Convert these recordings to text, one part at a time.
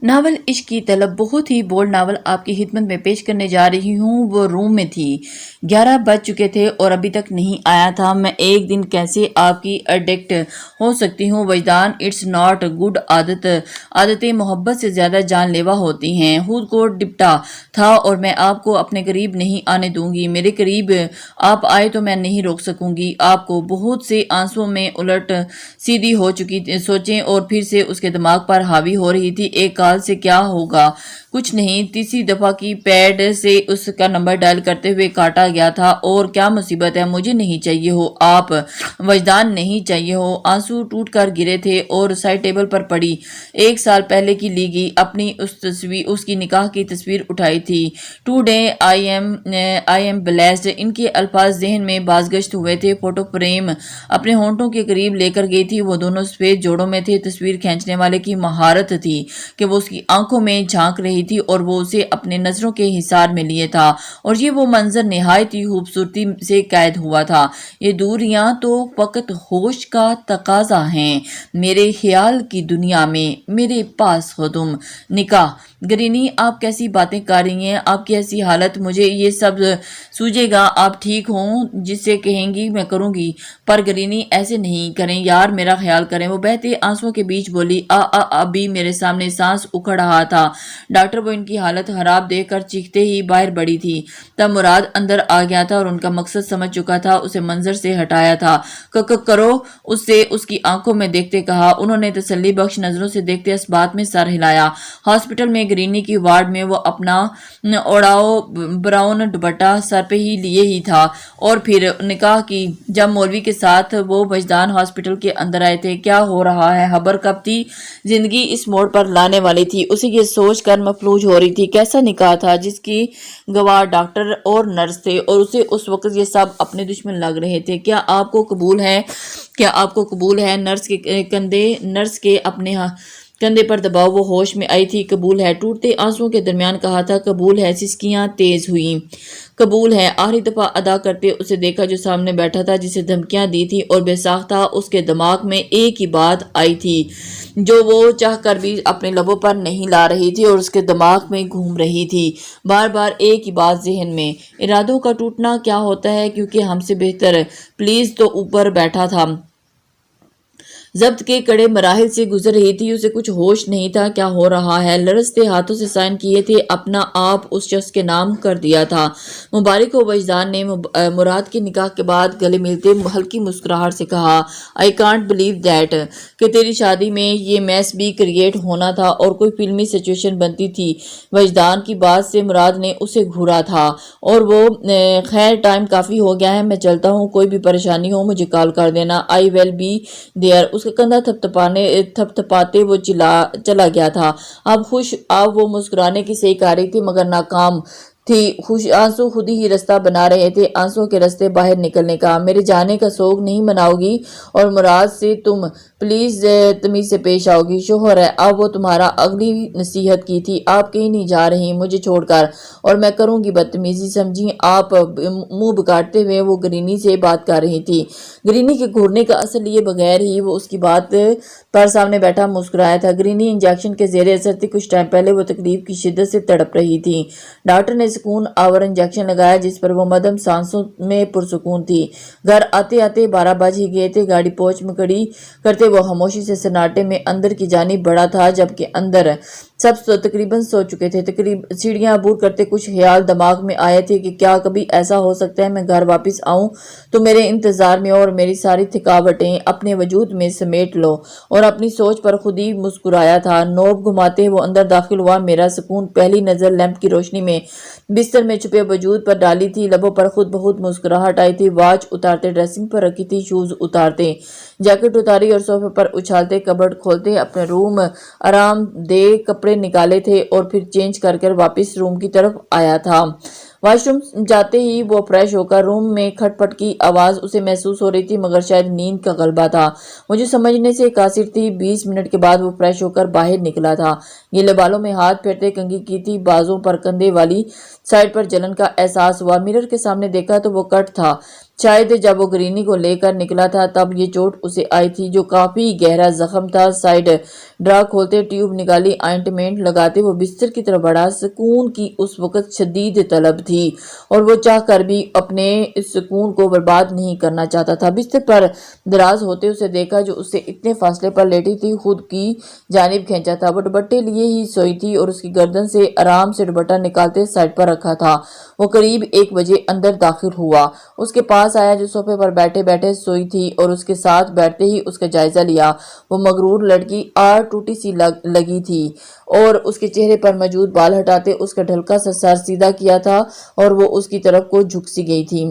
Novel इश्क की तलब बहुत ही बोल्ड नावल आपकी खिदमत में पेश करने जा रही हूँ। वो रूम में थी, 11 बज चुके थे और अभी तक नहीं आया था। मैं एक दिन कैसे आपकी एडिक्ट हो सकती हूँ वजदान, इट्स नॉट गुड आदत। आदतें मोहब्बत से ज़्यादा जानलेवा होती हैं। खुद को डिपटा था और मैं आपको अपने करीब नहीं आने दूंगी। मेरे करीब आप आए तो मैं नहीं रोक सकूंगी आपको। बहुत से आंसुओं में उलट सीधी हो चुकी सोचें और फिर से उसके दिमाग पर हावी हो रही थी। एक कॉल से क्या होगा, कुछ नहीं। तीसरी दफा की पैड से उसका नंबर डायल करते हुए काटा गया था। और क्या मुसीबत है, मुझे नहीं चाहिए हो आप, वजदान नहीं चाहिए हो। आंसू टूट कर गिरे थे और साइड टेबल पर पड़ी 1 साल पहले की ली गई अपनी उस तस्वीर, उसकी निकाह की तस्वीर उठाई थी। टुडे आई एम ब्लेस्ड, इनके अल्फाज जहन में बाजगश्त हुए थे। फोटो फ्रेम अपने होंठों के करीब लेकर गई थी। वो दोनों सफेद जोड़ों में थे। तस्वीर खींचने वाले की महारत थी कि वो उसकी आंखों में झांक रही थी और वो उसे अपने नजरों के हिसार में लिए था। और ये वो मंजर निहायत ही खूबसूरती से कैद हुआ था। ये दूरियां तो फकत होश का तकाजा हैं। मेरे ख्याल की दुनिया में मेरे पास हो तुम। निकाह ग्रीनी, आप कैसी बातें कर रही हैं? आपकी ऐसी हालत, मुझे ये सब सूझेगा आप ठीक हों, जिससे कहेंगी मैं करूंगी। पर ग्रीनी ऐसे नहीं करें यार, मेरा ख्याल करें। वो बहते आंसुओं के बीच बोली। अभी मेरे सामने सांस उखड़ रहा था। डॉक्टर वो इनकी हालत खराब देखकर चीखते ही बाहर बढ़ी थी। तब मुराद अंदर आ गया था और उनका मकसद समझ चुका था। उसे मंजर से हटाया था। करो, उससे उसकी आंखों में देखते कहा। उन्होंने तसल्ली बख्श नजरों से देखते इस बात में सर हिलाया। हॉस्पिटल में ग्रीनी की वार्ड में वो अपना ओढ़ाओ ब्राउन दुपट्टा सर पे ही लिए ही था। और फिर निकाह की जब मौलवी के साथ वो वजदान हॉस्पिटल के अंदर आए थे। क्या हो रहा है, खबर कब थी जिंदगी इस मोड़ पर लाने वाली थी? उसे ये सोच कर मफलूज हो रही थी। कैसा निकाह था जिसकी गवाह डॉक्टर और नर्स थे और उसे उस वक्त ये सब अपने दुश्मन लग रहे थे। क्या आपको कबूल है? नर्स के अपने कंधे पर दबाव वो होश में आई थी। कबूल है, टूटते आंसुओं के दरमियान कहा था। कबूल है, सिसकियां तेज हुई। कबूल है, आखिरी दफा अदा करते उसे देखा जो सामने बैठा था, जिसे धमकियां दी थी और बेसाख्ता उसके दिमाग में एक ही बात आई थी जो वो चाह कर भी अपने लबों पर नहीं ला रही थी और उसके दिमाग में घूम रही थी बार बार एक ही बात जहन में। इरादों का टूटना क्या होता है? क्योंकि हमसे बेहतर प्लीज तो ऊपर बैठा था, जब्त के कड़े मराहिल से गुजर रही थी। उसे कुछ होश नहीं था क्या हो रहा है। लरजते हाथों से साइन किए थे, अपना आप उस शख्स के नाम कर दिया था। मुबारक हो, वजदान ने मुराद के निकाह के बाद गले मिलते हल्की मुस्कुराहट से कहा। आई कांट बिलीव दैट कि तेरी शादी में ये मैस भी क्रिएट होना था और कोई फिल्मी सिचुएशन बनती थी। वजदान की बात से मुराद ने उसे घूरा था और वो खैर टाइम काफ़ी हो गया है, मैं चलता हूँ। कोई भी परेशानी हो मुझे कॉल कर देना। I will be there. उसका कंधा थपथपाते वो चला गया था। अब वो मुस्कुराने की सही कर रही थी मगर नाकाम थी। खुश आंसू खुद ही रास्ता बना रहे थे, आंसुओं के रास्ते बाहर निकलने का। मेरे जाने का शोक नहीं मनाओगी और मुराद से तुम प्लीज तमीज से पेश आओगी। शोहर है, अब वो तुम्हारा अगली नसीहत की थी। आप कहीं नहीं जा रही मुझे छोड़कर और मैं करूंगी बदतमीजी, समझी आप? मुंह बिगाड़ते हुए वो ग्रीनी से बात कर रही थी। ग्रीनी के घूरने का असल ये बगैर ही वो उसकी बात पर सामने बैठा मुस्कुराया था। ग्रीनी इंजेक्शन के जेर असर थी। कुछ टाइम पहले वो तकलीफ की शिद्दत से तड़प रही थी। डॉक्टर ने सुकून आवर इंजेक्शन लगाया जिस पर वो मदम सांसों में पुरसुकून थी। घर आते आते 12 बज ही गए थे। गाड़ी पोच में खड़ी करते वो खामोशी से सन्नाटे में अंदर की जानिब बढ़ा था, जबकि अंदर सब तकरीबन सो चुके थे। सीढ़ियां अबूर करते कुछ ख्याल दिमाग में आए थे कि क्या कभी ऐसा हो सकता है मैं घर वापस आऊं तो मेरे इंतजार में और मेरी सारी थकावटें अपने वजूद में समेट लो। और अपनी सोच पर खुद ही मुस्कुराया था। नोब घुमाते वो अंदर दाखिल हुआ। मेरा सुकून पहली नजर लैंप की रोशनी में बिस्तर में छुपे वजूद पर डाली थी। लबों पर खुद बहुत मुस्कुराहट आई थी। वॉच उतारते ड्रेसिंग पर रखी थी, शूज उतारते जैकेट उतारी और सोफे पर उछालते कबर्ड खोलते अपने रूम आराम दे कपड़े निकाले थे और फिर चेंज कर वापस रूम की तरफ आया था। वॉशरूम जाते ही वो फ्रेश होकर रूम में खटपट की आवाज उसे महसूस हो रही थी मगर शायद नींद का गलबा था। मुझे समझने से कासिर थी। 20 मिनट के बाद वो फ्रेश होकर बाहर निकला था। गीले बालों में हाथ फेरते कंघी की थी। बाजों पर कंधे वाली साइड पर जलन का एहसास हुआ। मिरर के सामने देखा तो वो कट था। شاید جب وہ گرینی کو لے کر نکلا تھا تب یہ چوٹ اسے آئی تھی جو کافی گہرا زخم تھا۔ سائیڈ ڈرا کھولتے، ٹیوب نکالی، آئنٹمنٹ لگاتے وہ بستر کی طرف بڑھا۔ سکون کی اس وقت شدید طلب تھی اور وہ چاہ کر بھی اپنے اس سکون کو برباد نہیں کرنا چاہتا تھا۔ بستر پر دراز ہوتے اسے دیکھا جو اس سے اتنے فاصلے پر لیٹی تھی، خود کی جانب کھینچا تھا۔ وہ دوپٹے لیے ہی سوئی تھی اور اس کی گردن سے آرام سے دوپٹہ نکالتے سائیڈ پر رکھا تھا۔ وہ قریب 1 بجے اندر داخل ہوا، اس کے پاس آیا جو صوفے پر بیٹھے بیٹھے سوئی تھی اور اس کے ساتھ بیٹھتے ہی اس کا جائزہ لیا۔ وہ مغرور لڑکی آڑ ٹوٹی سی لگی تھی اور اس کے چہرے پر موجود بال ہٹاتے اس کا ڈھلکا سا سر سیدھا کیا تھا اور وہ اس کی طرف کو جھک سی گئی تھی۔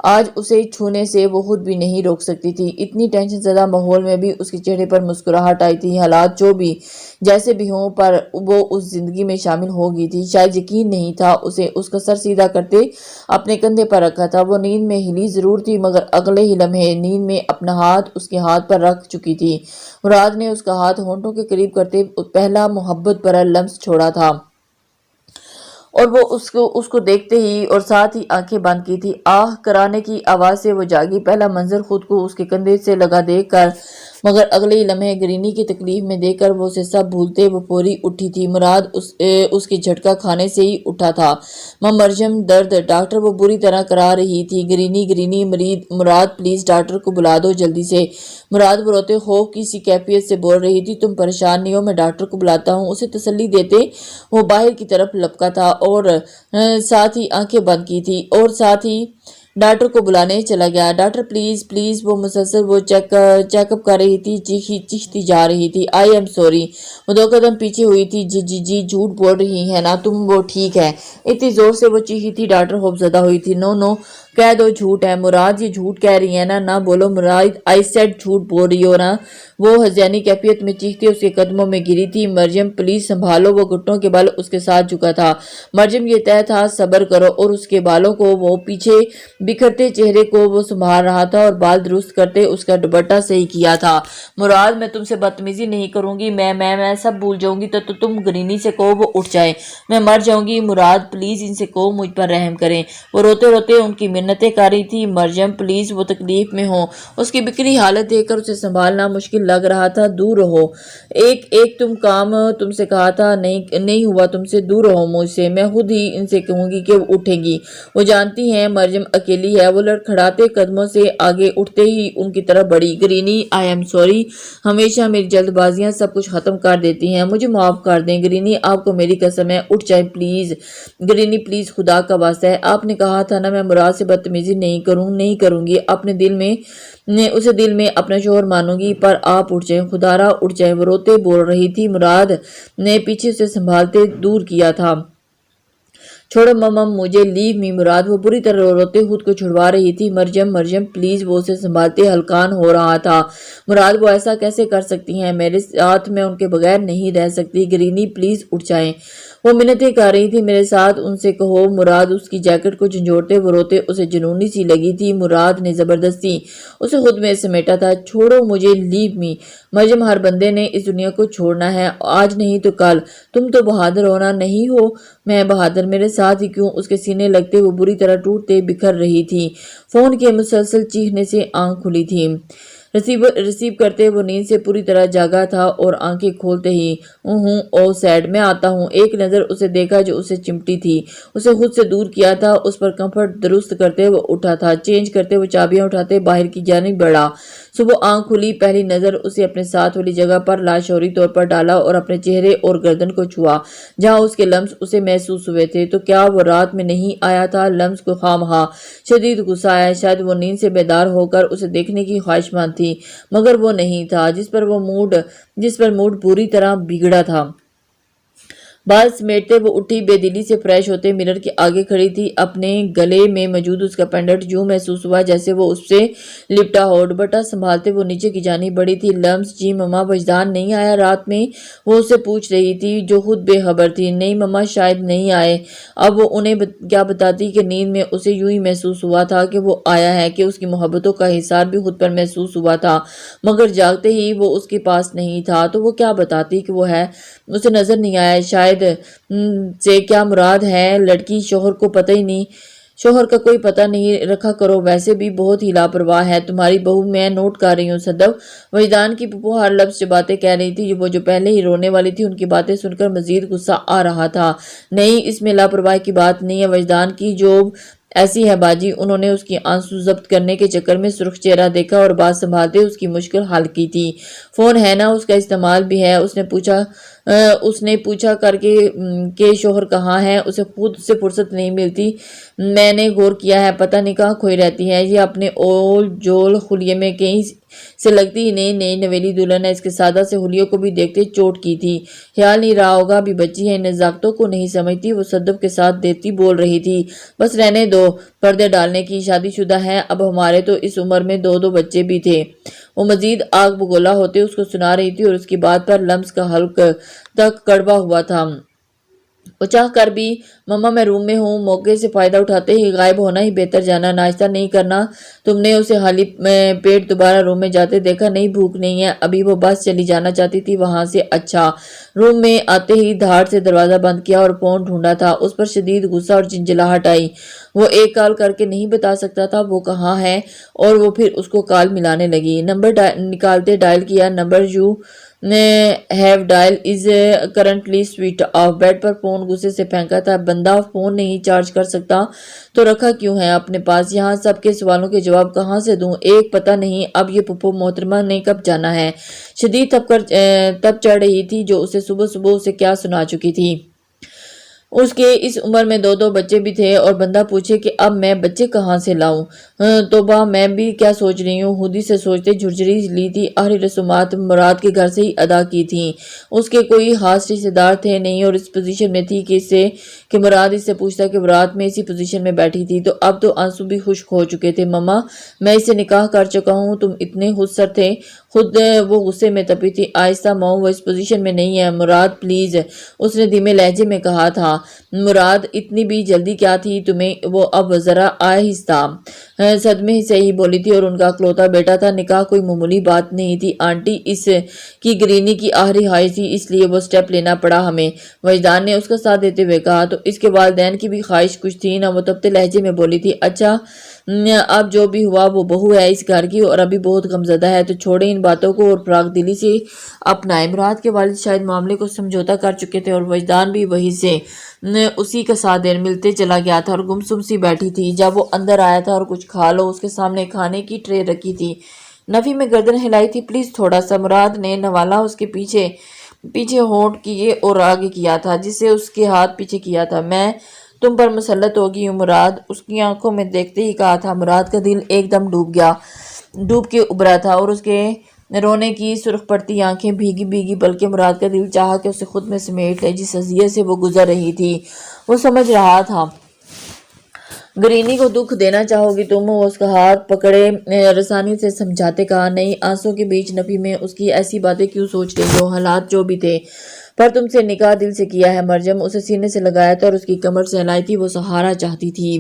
آج اسے چھونے سے وہ خود بھی نہیں روک سکتی تھی۔ اتنی ٹینشن زدہ ماحول میں بھی اس کے چہرے پر مسکراہٹ آئی تھی۔ حالات جو بھی جیسے بھی ہوں پر وہ اس زندگی میں شامل ہو گئی تھی۔ شاید یقین نہیں تھا اسے اس کا سر سیدھا کرتے اپنے کندھے پر رکھا تھا۔ وہ نیند میں ہلی ضرور تھی مگر اگلے ہی لمحے نیند میں اپنا ہاتھ اس کے ہاتھ پر رکھ چکی تھی۔ مراد نے اس کا ہاتھ ہونٹوں کے قریب کرتے پہلا محبت بھرا لمس چھوڑا تھا اور وہ اس کو دیکھتے ہی اور ساتھ ہی آنکھیں بند کی تھی۔ آہ کرانے کی آواز سے وہ جاگی۔ پہلا منظر خود کو اس کے کندھے سے لگا دیکھ کر مگر اگلے ہی لمحے گرینی کی تکلیف میں دیکھ کر وہ اسے سب بھولتے وہ پوری اٹھی تھی۔ مراد اس کے جھٹکا کھانے سے ہی اٹھا تھا۔ ماں مریم درد ڈاکٹر وہ بری طرح کرا رہی تھی۔ گرینی مراد پلیز ڈاکٹر کو بلا دو جلدی سے۔ مراد وہ روتے خوف کی سی کیفیت سے بول رہی تھی تم پریشان نہیں ہو میں ڈاکٹر کو بلاتا ہوں۔ اسے تسلی دیتے وہ باہر کی طرف لپکا تھا اور ساتھ ہی آنکھیں بند کی تھی اور ساتھ ہی ڈاکٹر کو بلانے چلا گیا۔ ڈاکٹر پلیز وہ مسلسل وہ چیک اپ کر رہی تھی، چیختی جا رہی تھی آئی ایم سوری۔ وہ 2 قدم پیچھے ہوئی تھی جی جھوٹ بول رہی ہے نا تم، وہ ٹھیک ہے؟ اتنی زور سے وہ چیخی تھی ڈاکٹر خوف زدہ ہوئی تھی۔ نو کہہ دو جھوٹ ہے مراد، یہ جھوٹ کہہ رہی ہے نا؟ نہ بولو مراد، آئی سیڈ جھوٹ بول رہی ہو نا؟ وہ ہذیانی کیفیت میں چیختی اس کے قدموں میں گری تھی۔ مریم پلیز سنبھالو۔ وہ گھٹنوں کے بل اس کے ساتھ جھکا تھا۔ مریم یہ طے تھا صبر کرو اور اس کے بالوں کو وہ پیچھے بکھرتے چہرے کو وہ سنبھال رہا تھا اور بال درست کرتے اس کا دوپٹہ صحیح کیا تھا۔ مراد میں تم سے بدتمیزی نہیں کروں گی، میں سب بھول جاؤں گی تو تم گرینی سے کہو وہ اٹھ جائے، میں مر جاؤں گی۔ مراد پلیز ان سے کہو مجھ پر رحم کریں۔ وہ روتے روتے ان کی منتیں کر رہی تھی۔ مریم پلیز وہ تکلیف میں ہوں۔ اس کی بکھری حالت دیکھ کر اسے سنبھالنا مشکل لگ رہا تھا۔ دور رہو، ایک تم کام تم سے کہا تھا نہیں ہوا تم سے، دور رہو مجھ سے، میں خود ہی ان سے کہوں گی کہ وہ اٹھیں گی۔ وہ جانتی ہیں مریم اکیلی ہے۔ وہ لڑکھڑاتے قدموں سے آگے اٹھتے ہی ان کی طرف بڑھی۔ گرینی آئی ایم سوری، ہمیشہ میری جلد بازیاں سب کچھ ختم کر دیتی ہیں، مجھے معاف کر دیں گرینی، آپ کو میری قسم ہے، اٹھ جائیں پلیز۔ گرینی پلیز خدا کا واسطہ ہے، آپ نے کہا تھا نا میں مراد سے بدتمیزی نہیں کروں گی، اپنے دل میں اپنا شوہر مانوں گی، پر آپ اٹھ جائیں خدارا اٹھ جائیں۔ وہ روتے بول رہی تھی۔ مراد نے پیچھے سے سنبھالتے دور کیا تھا۔ چھوڑو مما مجھے، لیو می۔ مراد وہ بری طرح روتے خود کو چھڑوا رہی تھی۔ مریم پلیز وہ اسے سنبھالتے ہلکان ہو رہا تھا۔ مراد وہ ایسا کیسے کر سکتی ہیں میرے ساتھ، میں ان کے بغیر نہیں رہ سکتی۔ گرینی پلیز اٹھ جائیں۔ وہ منتیں کر رہی تھی میرے ساتھ ان سے کہو۔ مراد اس کی جیکٹ کو جھنجھوڑتے وہ روتے اسے جنونی سی لگی تھی۔ مراد نے زبردستی اسے خود میں سمیٹا تھا۔ چھوڑو مجھے، لیو می۔ مریم ہر بندے نے اس دنیا کو چھوڑنا ہے، آج نہیں تو کل، تم تو بہادر ہونا نہیں ہو؟ میں بہادر، میرے ساتھ ہی کیوں؟ اس کے سینے لگتے وہ بری طرح ٹوٹتے بکھر رہی تھی۔ فون کے مسلسل چیخنے سے آنکھ کھلی تھی۔ ریسیو کرتے وہ نیند سے پوری طرح جاگا تھا اور آنکھیں کھولتے ہی او سیڈ میں آتا ہوں۔ ایک نظر اسے دیکھا جو اسے چمٹی تھی، اسے خود سے دور کیا تھا۔ اس پر کمفرٹ درست کرتے وہ اٹھا تھا، چینج کرتے وہ چابیاں اٹھاتے باہر کی جانب بڑھا۔ صبح آنکھ کھلی، پہلی نظر اسے اپنے ساتھ والی جگہ پر لاشعوری طور پر ڈالا اور اپنے چہرے اور گردن کو چھوا جہاں اس کے لمس اسے محسوس ہوئے تھے۔ تو کیا وہ رات میں نہیں آیا تھا؟ لمس کو خواہاں شدید غصہ آیا، شاید وہ نیند سے بیدار ہو کر اسے دیکھنے کی خواہشمند تھی مگر وہ نہیں تھا، جس پر موڈ پوری طرح بگڑا تھا۔ بال سمیٹتے وہ اٹھی، بے دلی سے فریش ہوتے مرر کے آگے کھڑی تھی۔ اپنے گلے میں موجود اس کا پینڈنٹ یوں محسوس ہوا جیسے وہ اس سے لپٹا ہو۔ دوپٹہ سنبھالتے وہ نیچے کی جانب بڑھی تھی۔ لمس جی مما وجدان نہیں آیا رات میں؟ وہ اسے پوچھ رہی تھی جو خود بے خبر تھی۔ نہیں مما شاید نہیں آئے۔ اب وہ انہیں کیا بتاتی کہ نیند میں اسے یوں ہی محسوس ہوا تھا کہ وہ آیا ہے، کہ اس کی محبتوں کا حصار بھی خود پر محسوس ہوا تھا مگر جاگتے ہی وہ اس کے پاس نہیں تھا۔ تو وہ کیا بتاتی کہ وہ ہے؟ اسے نظر نہیں آیا۔ شاید سے کیا مراد ہے؟ لڑکی شوہر کو پتہ ہی نہیں، शोहर का कोई पता नहीं रखा करो, वैसे भी बहुत ही लापरवाह है तुम्हारी बहू, मैं नोट कर रही हूँ सदब। वजदान की पुप्पो हर लफ्ज से बातें कह रही थी, वो जो पहले ही रोने वाली थी उनकी बातें सुनकर मजीद गुस्सा आ रहा था। नहीं, इसमें लापरवाही की बात नहीं है, वजदान की जो ऐसी है बाजी। उन्होंने उसकी आंसू जब्त करने के चक्कर में सुर्ख चेहरा देखा और बात संभालते उसकी मुश्किल हल की थी। फोन है ना, उसका इस्तेमाल भी है। उसने पूछा करके के शोहर कहाँ है, उसे खुद से फुर्सत नहीं मिलती। मैंने गौर किया है, पता नहीं कहाँ खोई रहती है। ये अपने ओल जोल हुलिये में कहीं से लगती ही नई नई नवेली दुल्हन है। इसके सादा से हुलियों को भी देखते चोट की थी। ख्याल नहीं रहा होगा, अभी बच्ची है, इन नजाकतों को नहीं समझती। वो सदब के साथ देती बोल रही थी, बस रहने दो, पर्दे डालने की, शादीशुदा है अब। हमारे तो इस उम्र में दो दो बच्चे भी थे। वो मजीद आग बगोला होते उसको सुना रही थी और उसकी बात पर लम्स का हल्क तक कड़वा हुआ था। वो चाह कर भी, मम्मा मैं रूम में हूँ, मौके से फायदा उठाते ही गायब होना ही बेहतर जाना, नाश्ता नहीं करना। तुमने उसे खाली पेट दोबारा रूम में जाते देखा? नहीं, भूख नहीं है अभी, वो बस चली जाना चाहती थी वहां से। अच्छा। रूम में आते ही धाड़ से दरवाजा बंद किया और फोन ढूंढा था। उस पर शदीद गुस्सा और झंझलाहट आई। वो एक कॉल करके नहीं बता सकता था वो कहाँ है, और वो फिर उसको कॉल मिलाने लगी। नंबर निकालते डायल किया, number you have dial is currently switch off. Bed पर फोन गुस्से से फेंका था। बंदा फोन नहीं चार्ज कर सकता तो रखा क्यों है अपने पास? यहाँ सबके सवालों के जवाब कहाँ से दूं? एक पता नहीं अब ये पुप्पो मोहतरमा ने कब जाना है। शदीद तब चढ़ रही थी जो उसे सुबह सुबह उसे क्या सुना चुकी थी। उसके इस उम्र में दो दो बच्चे भी थे और बंदा पूछे कि अब मैं बच्चे कहाँ से लाऊं। तोबा, मैं भी क्या सोच रही हूँ, खुद ही से सोचते झुरझुरी ली थी। आखिरी रसूमात मुराद के घर से ही अदा की थी। उसके कोई खास रिश्तेदार थे नहीं और इस पोजीशन में थी कि मुराद इससे पूछता कि बारात में इसी पोजीशन में बैठी थी। तो अब तो आंसू भी खुश्क हो चुके थे। मम्मा, मैं इसे निकाह कर चुका हूँ, तुम इतने खुदसर थे। खुद वो गुस्से में तपी थी। आहिस्ता मऊ, वो इस पोजीशन में नहीं है। मुराद प्लीज, उसने धीमे लहजे में कहा था। मुराद, इतनी भी जल्दी क्या थी तुम्हें? वो अब जरा आहिस्ता सदमे से ही बोली थी और उनका अकलौता बेटा था। निकाह कोई मामूली बात नहीं थी आंटी, इस की ग्रीनी की आखिरी ख्वाहिश थी, इसलिए वो स्टेप लेना पड़ा हमें। वजदान ने उसका साथ देते हुए कहा। तो इसके वालिदैन की भी ख्वाहिश कुछ थी ना? वो तपते लहजे में बोली थी। अच्छा, अब जो भी हुआ वो बहू है इस घर की और अभी बहुत गमजदा है, तो छोड़े इन बातों को और फराग दिली से अपनाए। मुराद के वालिद शायद मामले को समझौता कर चुके थे और वजदान भी वही से उसी का साथ देर मिलते चला गया था और गुमसुम सी बैठी थी। जब वो अंदर आया था और कुछ खा लो, उसके सामने खाने की ट्रे रखी थी। नफी में गर्दन हिलाई थी। प्लीज थोड़ा सा। मुराद ने नवाला उसके पीछे पीछे होंठ किए और आगे किया था जिससे उसके हाथ पीछे किया था। मैं तुम पर मुसल्लत होगी हूँ मुराद, उसकी आंखों में देखते ही कहा था। मुराद का दिल एकदम डूब के उभरा था और उसके रोने की सुर्ख पड़ती आंखें भीगी भीगी, बल्कि मुराद का दिल चाहा कि उसे खुद में समेट ले। जिस अज़ियत से वो गुजर रही थी वो समझ रहा था। ग्रीनी को दुख देना चाहोगी तुम? वो उसका हाथ पकड़े रसानी से समझाते कहा। नहीं, आंसू के बीच नफी में उसकी ऐसी बातें क्यों सोच रही हो? हालात जो भी थे, पर तुमसे निकाह दिल से किया है मरजम। उसे सीने से लगाया था और उसकी कमर से हिलाई थी। वो सहारा चाहती थी,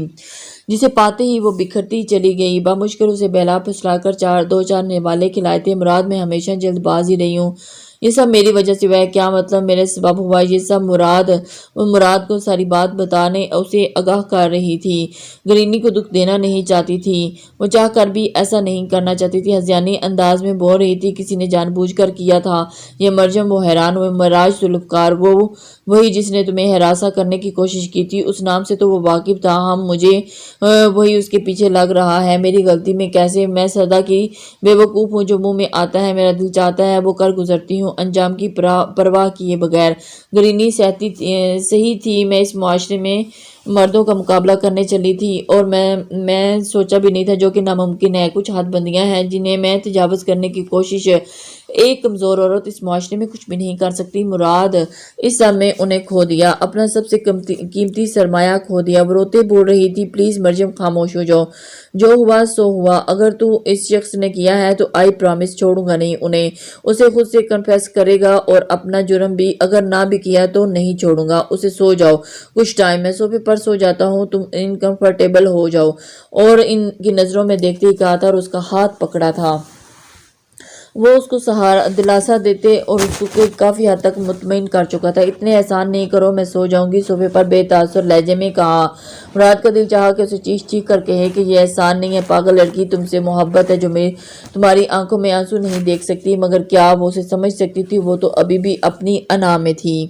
जिसे पाते ही वो बिखरती चली गई। बामुश्किल उसे बहला फुसलाकर दो चार निवाले खिलाए थे। मुराद, मैं हमेशा जल्दबाज ही रही हूँ, ये सब मेरी वजह से हुआ है। क्या मतलब मेरे सबब हुआ ये सब? मुराद को सारी बात बताने उसे आगाह कर रही थी। ग्रीनी को दुख देना नहीं चाहती थी, वो चाह कर भी ऐसा नहीं करना चाहती थी। हज़ियानी अंदाज में बोल रही थी, किसी ने जानबूझकर किया था ये मरजम। वो हैरान हुए। मराज सुल्फकार, वो वही जिसने तुम्हें हरासा करने की कोशिश की थी, उस नाम से तो वो वाकिफ था। हम मुझे वही उसके पीछे लग रहा है। मेरी गलती में कैसे? मैं सदा की बेवकूफ़ हूँ, जो मुंह में आता है मेरा दिल चाहता है वो कर गुजरती हूँ, अंजाम की परवाह किए बगैर। ग्रीनी सही थी, मैं इस मुआशरे में मर्दों का मुकाबला करने चली थी और मैं सोचा भी नहीं था, जो कि नामुमकिन है। कुछ हदबंदियां हैं जिन्हें मैं तजावज़ करने की कोशिश एक कमज़ोर औरत इस मुआशरे में कुछ भी नहीं कर सकती। मुराद, इस सब में उन्हें खो दिया, अपना सबसे कीमती सरमाया खो दिया। वो रोते बोल रही थी, प्लीज़ मरजम खामोश हो जाओ, जो हुआ सो हुआ। अगर तू इस शख्स ने किया है तो आई प्रॉमिस छोड़ूंगा नहीं उन्हें। उसे खुद से कन्फेस करेगा और अपना जुर्म भी, अगर ना भी किया तो नहीं छोड़ूंगा उसे। सो जाओ कुछ टाइम, मैं सोफे पर सो जाता हूँ, तुम इनकम्फर्टेबल हो जाओ। और इनकी नज़रों में देखते ही कहा था और उसका हाथ पकड़ा था। وہ اس کو سہارا دلاسا دیتے اور اس کو کافی حد تک مطمئن کر چکا تھا۔ اتنے احسان نہیں کرو، میں سو جاؤں گی، صوفے پر بے تاثر لہجے میں کہا۔ مراد کا دل چاہا کہ اسے چیخ چیخ کر کہے کہ یہ احسان نہیں ہے، پاگل لڑکی، تم سے محبت ہے جو تمہاری آنکھوں میں آنسو نہیں دیکھ سکتی، مگر کیا وہ اسے سمجھ سکتی تھی؟ وہ تو ابھی بھی اپنی انا میں تھی۔